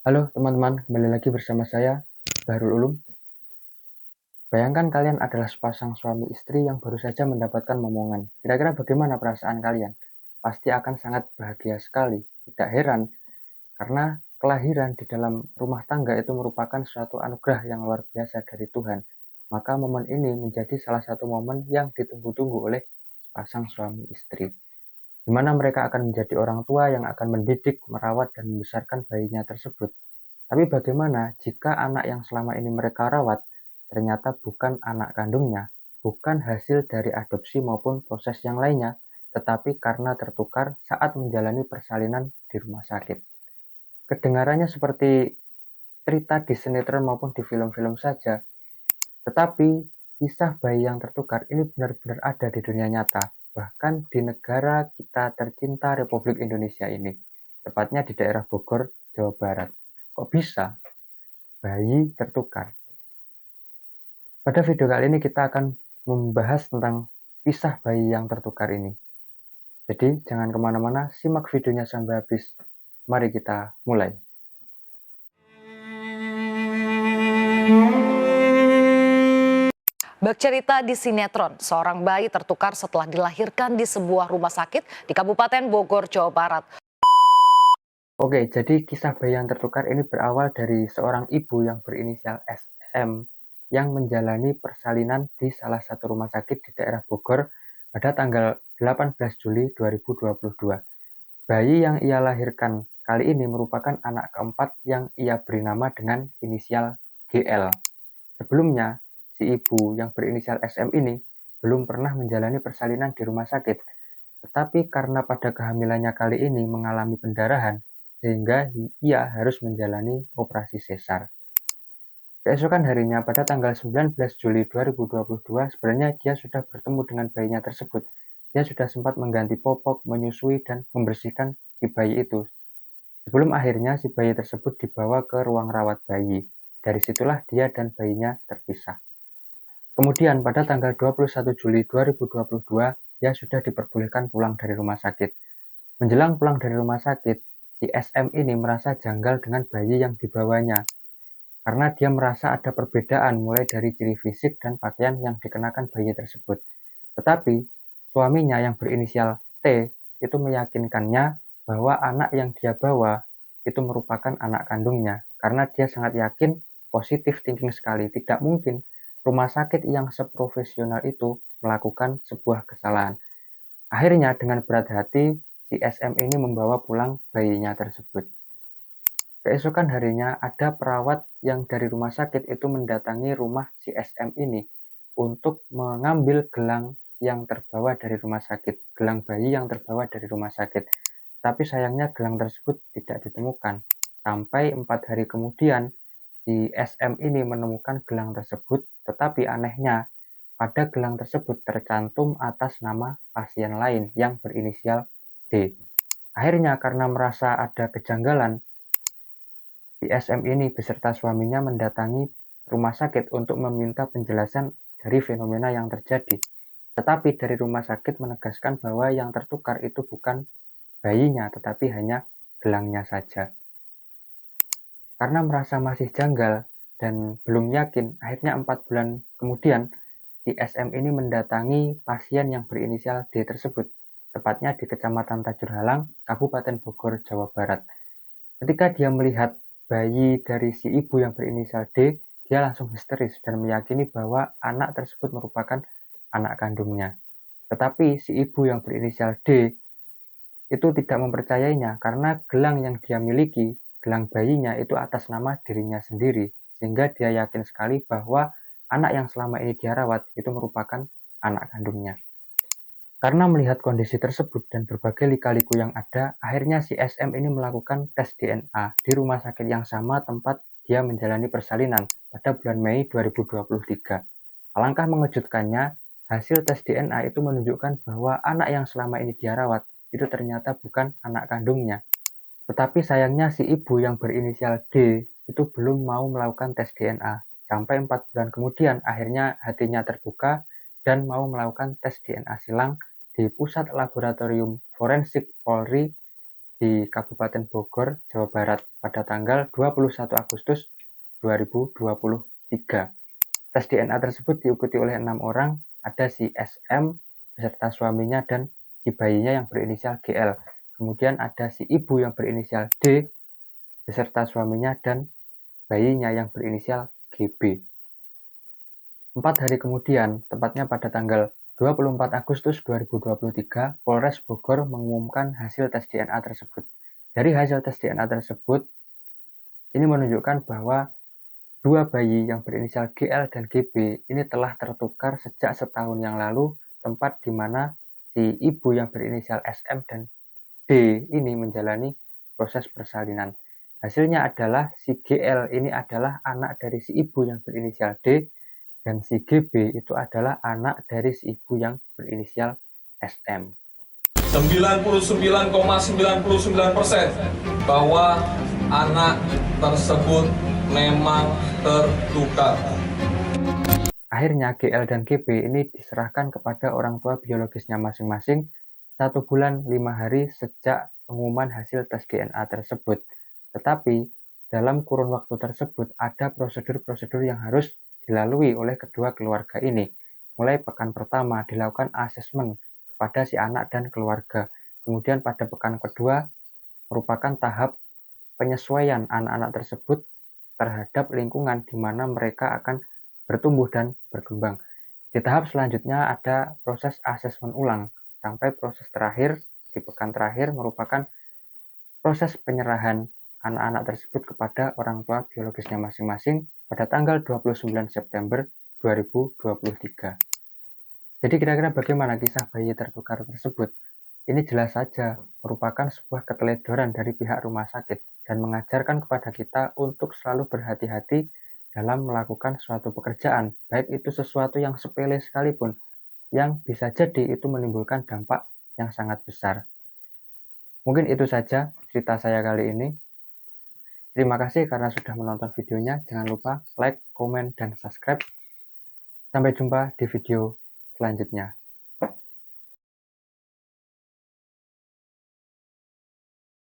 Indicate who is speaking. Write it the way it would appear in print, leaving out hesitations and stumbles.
Speaker 1: Halo teman-teman, kembali lagi bersama saya, Bahrul Ulum. Bayangkan kalian adalah sepasang suami istri yang baru saja mendapatkan momongan. Kira-kira bagaimana perasaan kalian? Pasti akan sangat bahagia sekali. Tidak heran, karena kelahiran di dalam rumah tangga itu merupakan suatu anugerah yang luar biasa dari Tuhan. Maka momen ini menjadi salah satu momen yang ditunggu-tunggu oleh sepasang suami istri, di mana mereka akan menjadi orang tua yang akan mendidik, merawat, dan membesarkan bayinya tersebut. Tapi bagaimana jika anak yang selama ini mereka rawat ternyata bukan anak kandungnya, bukan hasil dari adopsi maupun proses yang lainnya, tetapi karena tertukar saat menjalani persalinan di rumah sakit? Kedengarannya seperti cerita di sinetron maupun di film-film saja, tetapi kisah bayi yang tertukar ini benar-benar ada di dunia nyata, bahkan di negara kita tercinta Republik Indonesia ini, tepatnya di daerah Bogor, Jawa Barat. Kok bisa bayi tertukar? Pada video kali ini kita akan membahas tentang kisah bayi yang tertukar ini. Jadi jangan kemana-mana, simak videonya sampai habis. Mari kita mulai.
Speaker 2: Bak cerita di sinetron, seorang bayi tertukar setelah dilahirkan di sebuah rumah sakit di Kabupaten Bogor, Jawa Barat.
Speaker 1: Oke, jadi kisah bayi yang tertukar ini berawal dari seorang ibu yang berinisial SM yang menjalani persalinan di salah satu rumah sakit di daerah Bogor pada tanggal 18 Juli 2022. Bayi yang ia lahirkan kali ini merupakan anak keempat yang ia beri nama dengan inisial GL. Sebelumnya, si ibu yang berinisial SM ini belum pernah menjalani persalinan di rumah sakit, tetapi karena pada kehamilannya kali ini mengalami pendarahan, sehingga ia harus menjalani operasi sesar. Keesokan harinya pada tanggal 19 Juli 2022, sebenarnya dia sudah bertemu dengan bayinya tersebut. Dia sudah sempat mengganti popok, menyusui, dan membersihkan si bayi itu. Sebelum akhirnya si bayi tersebut dibawa ke ruang rawat bayi. Dari situlah dia dan bayinya terpisah. Kemudian pada tanggal 21 Juli 2022, dia sudah diperbolehkan pulang dari rumah sakit. Menjelang pulang dari rumah sakit, si SM ini merasa janggal dengan bayi yang dibawanya, karena dia merasa ada perbedaan mulai dari ciri fisik dan pakaian yang dikenakan bayi tersebut. Tetapi, suaminya yang berinisial T itu meyakinkannya bahwa anak yang dia bawa itu merupakan anak kandungnya, karena dia sangat yakin, positif thinking sekali, tidak mungkin rumah sakit yang seprofesional itu melakukan sebuah kesalahan. Akhirnya dengan berat hati, si SM ini membawa pulang bayinya tersebut. Keesokan harinya ada perawat yang dari rumah sakit itu mendatangi rumah si SM ini untuk mengambil gelang yang terbawa dari rumah sakit, gelang bayi yang terbawa dari rumah sakit. Tapi sayangnya gelang tersebut tidak ditemukan. Sampai 4 hari kemudian, si SM ini menemukan gelang tersebut, tetapi anehnya pada gelang tersebut tercantum atas nama pasien lain yang berinisial D. Akhirnya karena merasa ada kejanggalan, si SM ini beserta suaminya mendatangi rumah sakit untuk meminta penjelasan dari fenomena yang terjadi. Tetapi dari rumah sakit menegaskan bahwa yang tertukar itu bukan bayinya, tetapi hanya gelangnya saja. Karena merasa masih janggal dan belum yakin, akhirnya 4 bulan kemudian, si SM ini mendatangi pasien yang berinisial D tersebut, tepatnya di Kecamatan Tajur Halang, Kabupaten Bogor, Jawa Barat. Ketika dia melihat bayi dari si ibu yang berinisial D, dia langsung histeris dan meyakini bahwa anak tersebut merupakan anak kandungnya. Tetapi si ibu yang berinisial D itu tidak mempercayainya karena gelang yang dia miliki, gelang bayinya itu atas nama dirinya sendiri, sehingga dia yakin sekali bahwa anak yang selama ini dia rawat itu merupakan anak kandungnya. Karena melihat kondisi tersebut dan berbagai lika-liku yang ada, akhirnya si SM ini melakukan tes DNA di rumah sakit yang sama tempat dia menjalani persalinan pada bulan Mei 2023. Alangkah mengejutkannya, hasil tes DNA itu menunjukkan bahwa anak yang selama ini dia rawat itu ternyata bukan anak kandungnya. Tetapi sayangnya si ibu yang berinisial D itu belum mau melakukan tes DNA. Sampai 4 bulan kemudian akhirnya hatinya terbuka dan mau melakukan tes DNA silang di Pusat Laboratorium Forensik Polri di Kabupaten Bogor, Jawa Barat pada tanggal 21 Agustus 2023. Tes DNA tersebut diikuti oleh 6 orang, ada si SM beserta suaminya dan si bayinya yang berinisial GL. Kemudian ada si ibu yang berinisial D beserta suaminya dan bayinya yang berinisial GB. 4 hari kemudian, tepatnya pada tanggal 24 Agustus 2023, Polres Bogor mengumumkan hasil tes DNA tersebut. Dari hasil tes DNA tersebut, ini menunjukkan bahwa 2 bayi yang berinisial GL dan GB ini telah tertukar sejak setahun yang lalu, tempat di mana si ibu yang berinisial SM dan D ini menjalani proses persalinan. Hasilnya adalah si GL ini adalah anak dari si ibu yang berinisial D, dan si GB itu adalah anak dari si ibu yang berinisial SM.
Speaker 3: 99,99% bahwa anak tersebut memang tertukar.
Speaker 1: Akhirnya GL dan GB ini diserahkan kepada orang tua biologisnya masing-masing 1 bulan 5 hari sejak pengumuman hasil tes DNA tersebut. Tetapi dalam kurun waktu tersebut ada prosedur-prosedur yang harus dilalui oleh kedua keluarga ini. Mulai pekan pertama dilakukan asesmen kepada si anak dan keluarga. Kemudian pada pekan kedua merupakan tahap penyesuaian anak-anak tersebut terhadap lingkungan di mana mereka akan bertumbuh dan berkembang. Di tahap selanjutnya ada proses asesmen ulang sampai proses terakhir di pekan terakhir merupakan proses penyerahan anak-anak tersebut kepada orang tua biologisnya masing-masing pada tanggal 29 September 2023. Jadi kira-kira bagaimana kisah bayi tertukar tersebut? Ini jelas saja merupakan sebuah keteledoran dari pihak rumah sakit dan mengajarkan kepada kita untuk selalu berhati-hati dalam melakukan suatu pekerjaan, baik itu sesuatu yang sepele sekalipun, yang bisa jadi itu menimbulkan dampak yang sangat besar. Mungkin itu saja cerita saya kali ini. Terima kasih karena sudah menonton videonya. Jangan lupa like, komen, dan subscribe. Sampai jumpa di video selanjutnya.